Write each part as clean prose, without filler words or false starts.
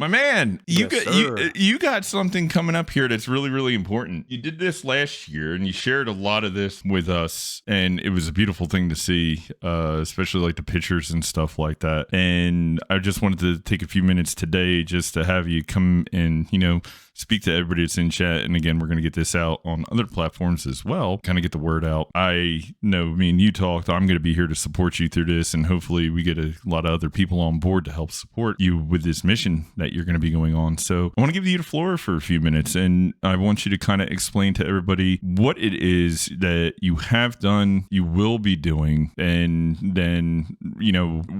My man, Yes, sir. you got something coming up here that's really really important. You did this last year, and you shared a lot of this with us, and it was a beautiful thing to see, especially like the pictures and stuff like that. And I just wanted to take a few minutes today just to have you come and speak to everybody that's in chat. And again, we're going to get this out on other platforms as well, kind of get the word out. I know me and you talked. I'm going to be here to support you through this, and hopefully we get a lot of other people on board to help support you with this mission that you're going to be going on. So I want to give you the floor for a few minutes, and I want you to kind of explain to everybody what it is that you have done, you will be doing, and then,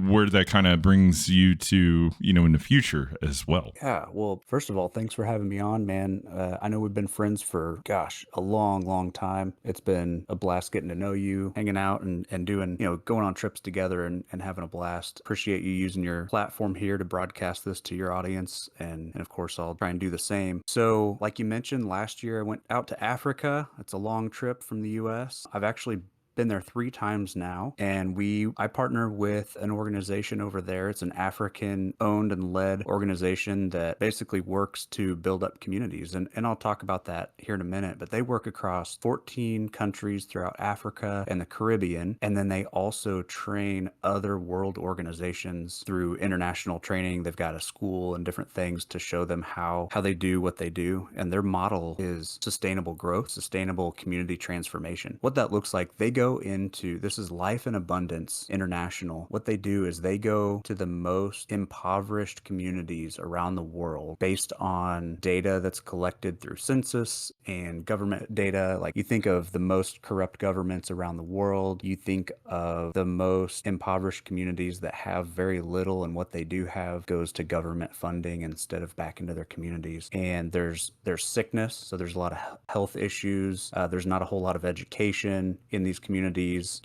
where that kind of brings you to, in the future as well. Yeah, well, first of all, thanks for having me on, man. I know we've been friends for, gosh, a long, long time. It's been a blast getting to know you, hanging out and doing, going on trips together and having a blast. Appreciate you using your platform here to broadcast this to your audience. And of course, I'll try and do the same. So, like you mentioned, last year I went out to Africa. It's a long trip from the US. I've actually been there 3 times now, and I partner with an organization over there. It's an African owned and led organization that basically works to build up communities, and I'll talk about that here in a minute. But they work across 14 countries throughout Africa and the Caribbean, and then they also train other world organizations through international training. They've got a school and different things to show them how they do what they do, and their model is sustainable growth, sustainable community transformation. What that looks like, they go into, this is Life in Abundance International. What they do is they go to the most impoverished communities around the world based on data that's collected through census and government data. Like, you think of the most corrupt governments around the world, you think of the most impoverished communities that have very little, and what they do have goes to government funding instead of back into their communities. And there's sickness, so there's a lot of health issues. There's not a whole lot of education in these communities.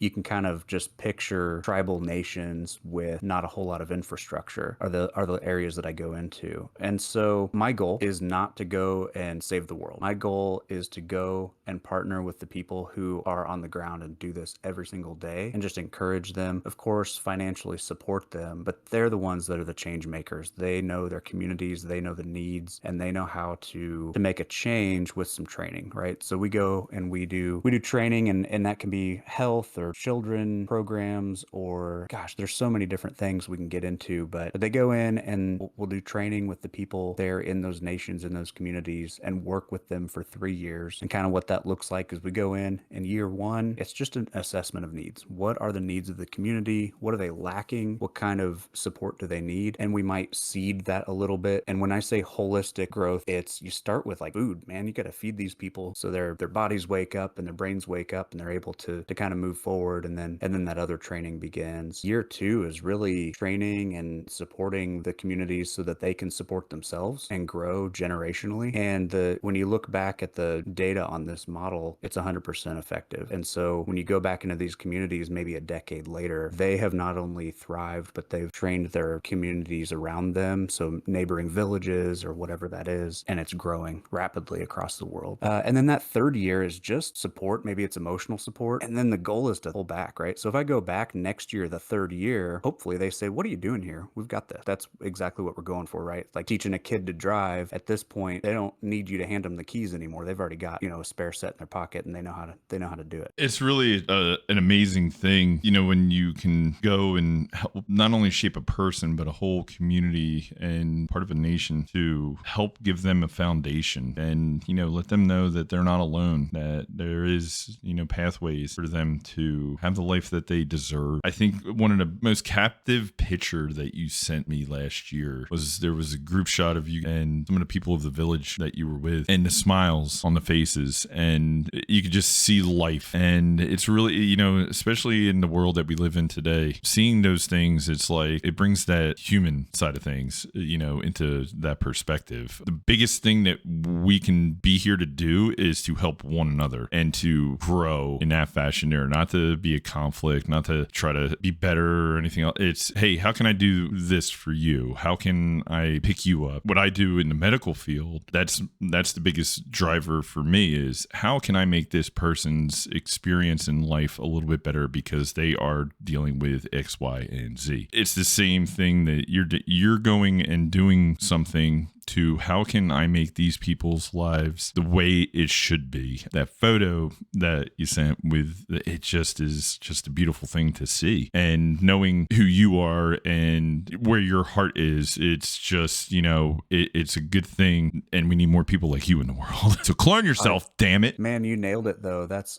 You can kind of just picture tribal nations with not a whole lot of infrastructure are the areas that I go into. And so my goal is not to go and save the world. My goal is to go and partner with the people who are on the ground and do this every single day, and just encourage them, of course, financially support them, but they're the ones that are the change makers. They know their communities, they know the needs, and they know how to make a change with some training, right? So we go and we do training, and that can be health or children programs, or gosh, there's so many different things we can get into. But they go in and we'll do training with the people there in those nations, in those communities, and work with them for 3 years. And kind of what that looks like is we go in year one, it's just an assessment of needs. What are the needs of the community? What are they lacking? What kind of support do they need? And we might seed that a little bit. And when I say holistic growth, it's, you start with like food, man. You got to feed these people so their bodies wake up and their brains wake up and they're able to kind of move forward. And then that other training begins. Year two is really training and supporting the communities so that they can support themselves and grow generationally. And when you look back at the data on this model, it's 100% effective. And so when you go back into these communities, maybe a decade later, they have not only thrived, but they've trained their communities around them. So neighboring villages or whatever that is, and it's growing rapidly across the world. And then that third year is just support. Maybe it's emotional support. And then the goal is to pull back, right? So if I go back next year, the third year, hopefully they say, what are you doing here? We've got this. That's exactly what we're going for, right? Like teaching a kid to drive. At this point, they don't need you to hand them the keys anymore. They've already got, a spare set in their pocket, and they know how to do it. It's really an amazing thing, when you can go and help not only shape a person, but a whole community and part of a nation, to help give them a foundation and, let them know that they're not alone, that there is, pathways for them to have the life that they deserve. I think one of the most captive picture that you sent me last year was, there was a group shot of you and some of the people of the village that you were with, and the smiles on the faces, and you could just see life. And it's really, especially in the world that we live in today, seeing those things, it's like it brings that human side of things, into that perspective. The biggest thing that we can be here to do is to help one another and to grow in that fashion passion there, not to be a conflict, not to try to be better or anything else. It's, hey, how can I do this for you? How can I pick you up? What I do in the medical field, that's the biggest driver for me, is how can I make this person's experience in life a little bit better because they are dealing with X, Y, and Z. It's the same thing that you're going and doing something to how can I make these people's lives the way it should be. That photo that you sent with it just is just a beautiful thing to see. And knowing who you are and where your heart is, it's just, it's a good thing. And we need more people like you in the world. So clone yourself, damn it. Man, you nailed it though. That's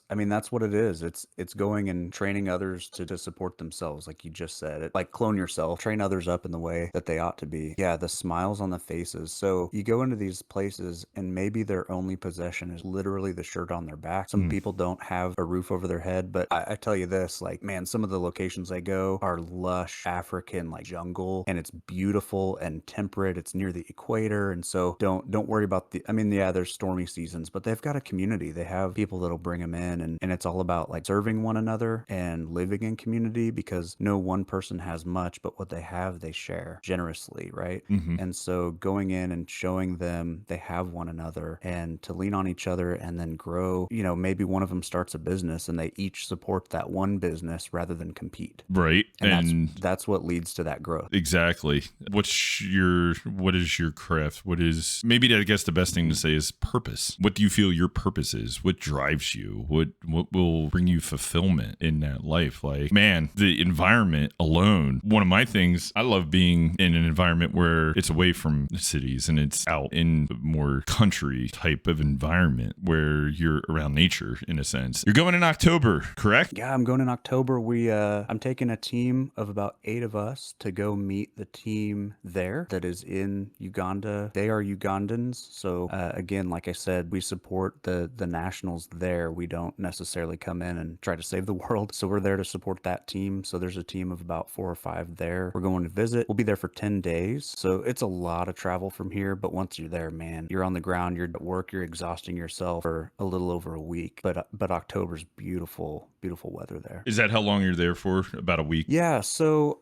what it is. It's going and training others to support themselves, like you just said. It like clone yourself, train others up in the way that they ought to be. Yeah, the smiles on the faces. So you go into these places and maybe their only possession is literally the shirt on their back. Some people don't have a roof over their head, but I tell you this, like, man, some of the locations I go are lush African like jungle, and it's beautiful and temperate. It's near the equator, and so don't worry about there's stormy seasons, but they've got a community. They have people that'll bring them in, and it's all about like serving one another and living in community, because no one person has much, but what they have they share generously, right? And so going in and showing them they have one another and to lean on each other and then grow. Maybe one of them starts a business and they each support that one business rather than compete. Right. And that's what leads to that growth. Exactly. What is your craft? What is, maybe I guess the best thing to say is purpose. What do you feel your purpose is? What drives you? What will bring you fulfillment in that life? Like, man, the environment alone. One of my things, I love being in an environment where it's away from the cities and it's out in a more country type of environment where you're around nature in a sense. You're going in October, correct? Yeah, I'm going in October. I'm taking a team of about 8 of us to go meet the team there that is in Uganda. They are Ugandans. So again, like I said, we support the nationals there. We don't necessarily come in and try to save the world. So we're there to support that team. So there's a team of about 4 or 5 there. We're going to visit. We'll be there for 10 days. So it's a lot of travel from here. But once you're there, man, you're on the ground, you're at work, you're exhausting yourself for a little over a week. But October's beautiful weather there. Is that how long you're there for? About a week? Yeah. So,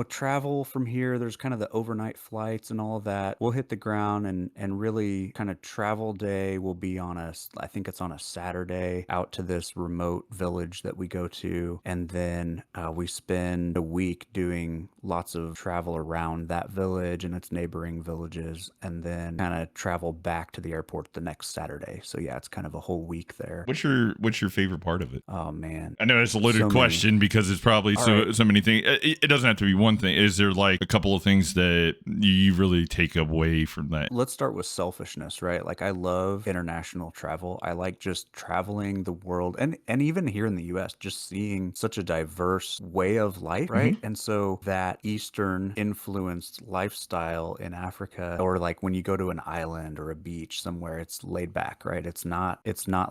travel from here, there's kind of the overnight flights and all of that. We'll hit the ground and really kind of travel day will be I think it's on a Saturday, out to this remote village that we go to. And then we spend a week doing lots of travel around that village and its neighboring villages, and then kind of travel back to the airport the next Saturday. So yeah, it's kind of a whole week there. What's your favorite part of it? Oh man, I know it's a loaded question because it's probably so many things. It doesn't have to be one thing. Is there like a couple of things that you really take away from that? Let's start with selfishness, right? Like, I love international travel. I like just traveling the world, and even here in the US, just seeing such a diverse way of life, right? And so that Eastern influenced lifestyle in Africa, or like when you go to an island or a beach somewhere, it's laid back, right? It's not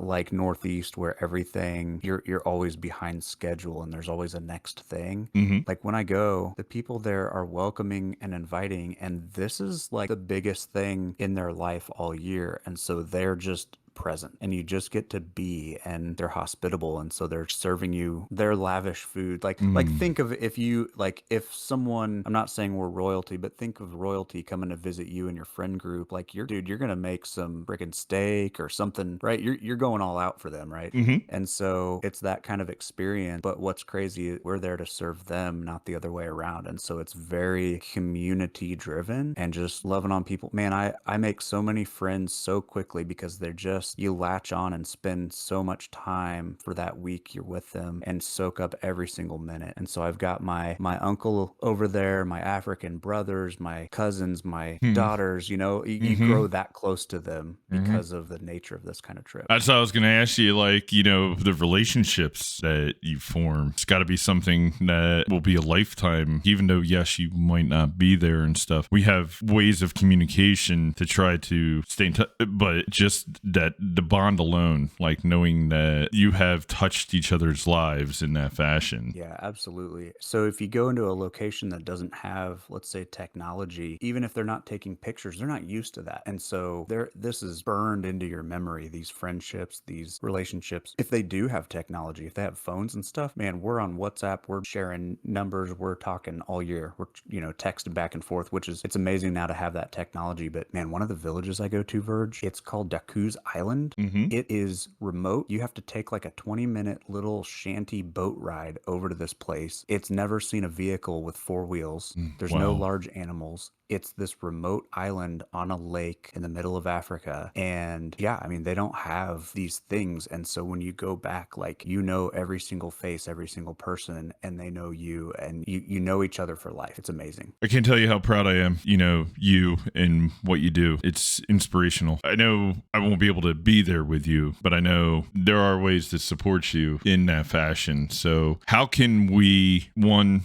like Northeast where everything you're always behind schedule and there's always a next thing. Like when I go, the people there are welcoming and inviting, and this is like the biggest thing in their life all year. And so they're just present, and you just get to be, and they're hospitable, and so they're serving you their lavish food. Like think of if someone, I'm not saying we're royalty, but think of royalty coming to visit you and your friend group. Like, you're gonna make some freaking steak or something, right? You're going all out for them, right? And so it's that kind of experience. But what's crazy, we're there to serve them, not the other way around. And so it's very community driven and just loving on people. Man, I make so many friends so quickly because they're just, you latch on and spend so much time for that week you're with them and soak up every single minute. And so I've got my uncle over there, my African brothers, my cousins, my daughters, you grow that close to them because of the nature of this kind of trip. That's what I was going to ask you, like, the relationships that you form. It's got to be something that will be a lifetime, even though, yes, you might not be there and stuff. We have ways of communication to try to stay in touch, but just that that the bond alone, like knowing that you have touched each other's lives in that fashion. Yeah, absolutely. So if you go into a location that doesn't have, let's say, technology, even if they're not taking pictures, they're not used to that. And so this is burned into your memory, these friendships, these relationships. If they do have technology, if they have phones and stuff, man, we're on WhatsApp, we're sharing numbers, we're talking all year. We're, texting back and forth, which is, it's amazing now to have that technology. But man, one of the villages I go to, Verge, it's called Dakuz Island. Mm-hmm. It is remote. You have to take like a 20-minute little shanty boat ride over to this place. It's never seen a vehicle with four wheels. There's no Wow. large animals. It's this remote island on a lake in the middle of Africa. And yeah, I mean, they don't have these things. And so when you go back, like, every single face, every single person, and they know you, and you know each other for life. It's amazing. I can't tell you how proud I am, you and what you do. It's inspirational. I know I won't be able to be there with you, but I know there are ways to support you in that fashion. So how can we,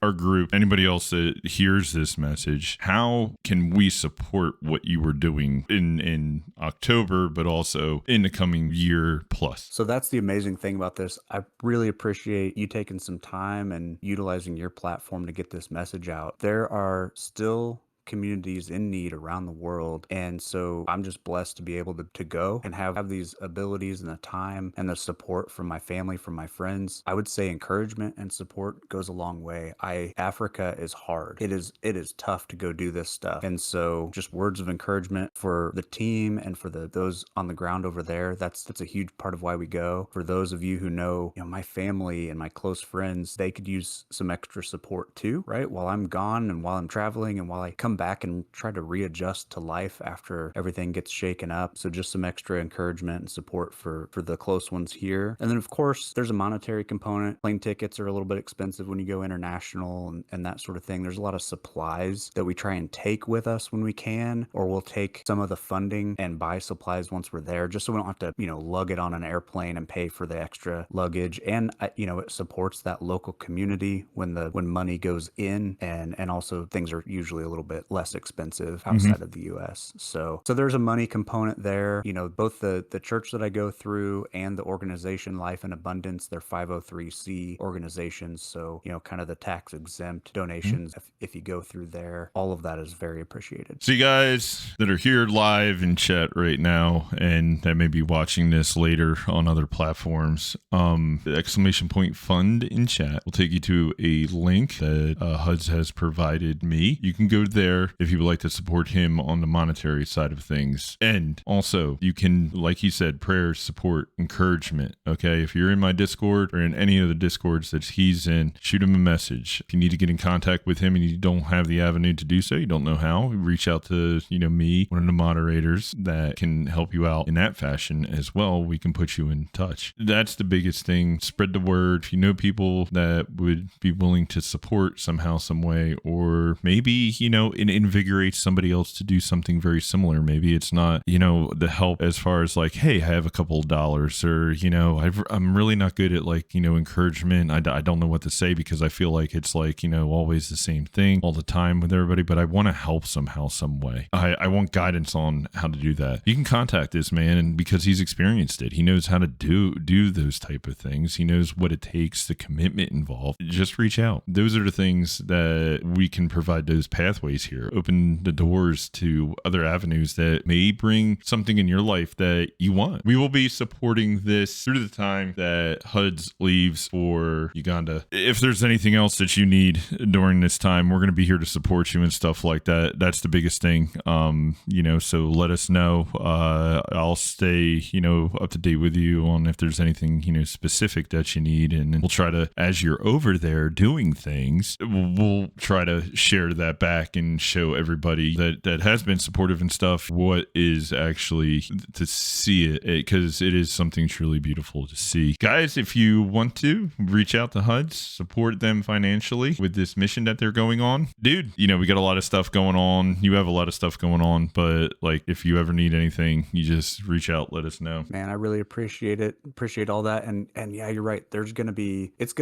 our group, anybody else that hears this message, how can we support what you were doing in October, but also in the coming year plus? So that's the amazing thing about this. I really appreciate you taking some time and utilizing your platform to get this message out. There are still communities in need around the world. And so I'm just blessed to be able to go and have these abilities and the time and the support from my family, from my friends. I would say encouragement and support goes a long way. Africa is hard. It is tough to go do this stuff. And so just words of encouragement for the team and for those on the ground over there. That's a huge part of why we go. For those of you who know, my family and my close friends, they could use some extra support too, right? While I'm gone and while I'm traveling and while I come back and try to readjust to life after everything gets shaken up. So just some extra encouragement and support for the close ones here. And then of course there's a monetary component. Plane tickets are a little bit expensive when you go international and that sort of thing. There's a lot of supplies that we try and take with us when we can, or we'll take some of the funding and buy supplies once we're there, just so we don't have to, lug it on an airplane and pay for the extra luggage. And it supports that local community when money goes in, and also things are usually a little bit less expensive outside of the US. So there's a money component there. Both the church that I go through and the organization Life in Abundance, they're 503c organizations. So, kind of the tax exempt donations, if you go through there, all of that is very appreciated. So you guys that are here live in chat right now and that may be watching this later on other platforms, the exclamation point fund in chat will take you to a link that Huds has provided me. You can go there if you would like to support him on the monetary side of things. And also you can, like he said, prayers, support, encouragement. Okay. If you're in my Discord or in any of the Discords that he's in, shoot him a message. If you need to get in contact with him and you don't have the avenue to do so, you don't know how, reach out to, me, one of the moderators that can help you out in that fashion as well. We can put you in touch. That's the biggest thing. Spread the word. If you know people that would be willing to support somehow, some way, or maybe, it invigorates somebody else to do something very similar. Maybe it's not, the help as far as like, hey, I have a couple of dollars, or, I'm really not good at like, encouragement. I don't know what to say because I feel like it's like, always the same thing all the time with everybody, but I want to help somehow, some way. I want guidance on how to do that. You can contact this man, and because he's experienced it, he knows how to do those type of things. He knows what it takes, the commitment involved. Just reach out. Those are the things that we can provide, those pathways here. Open the doors to other avenues that may bring something in your life that you want. We will be supporting this through the time that Huds leaves for Uganda. If there's anything else that you need during this time, we're going to be here to support you and stuff like that. That's the biggest thing. So let us know. I'll stay, up to date with you on if there's anything, specific that you need. And we'll try to, as you're over there doing things, we'll try to share that back and show everybody that has been supportive and stuff what is actually to see it, because it is something truly beautiful to see. Guys, if you want to reach out to Huds, support them financially with this mission that they're going on. Dude, we got a lot of stuff going on. You have a lot of stuff going on, but like if you ever need anything, you just reach out, let us know. Man, I really appreciate it. Appreciate all that. And yeah, you're right. It's going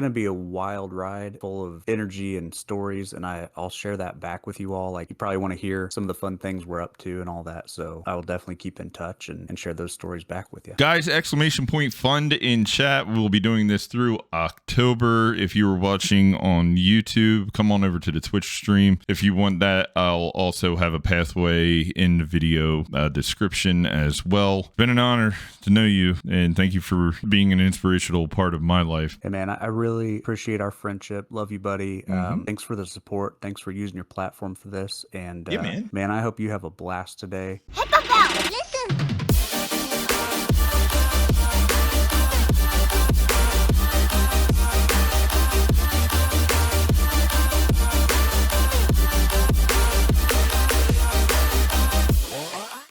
to be a wild ride full of energy and stories. And I'll share that back with you all. call, like you probably want to hear some of the fun things we're up to and all that. So I will definitely keep in touch and share those stories back with you. Guys, exclamation point fund in chat. We'll be doing this through October. If you were watching on YouTube, come on over to the Twitch stream. If you want that, I'll also have a pathway in the video description as well. Been an honor to know you, and thank you for being an inspirational part of my life. Hey man, I really appreciate our friendship. Love you, buddy. Thanks for the support. Thanks for using your platform for this. And Yeah, man. man, I hope you have a blast today.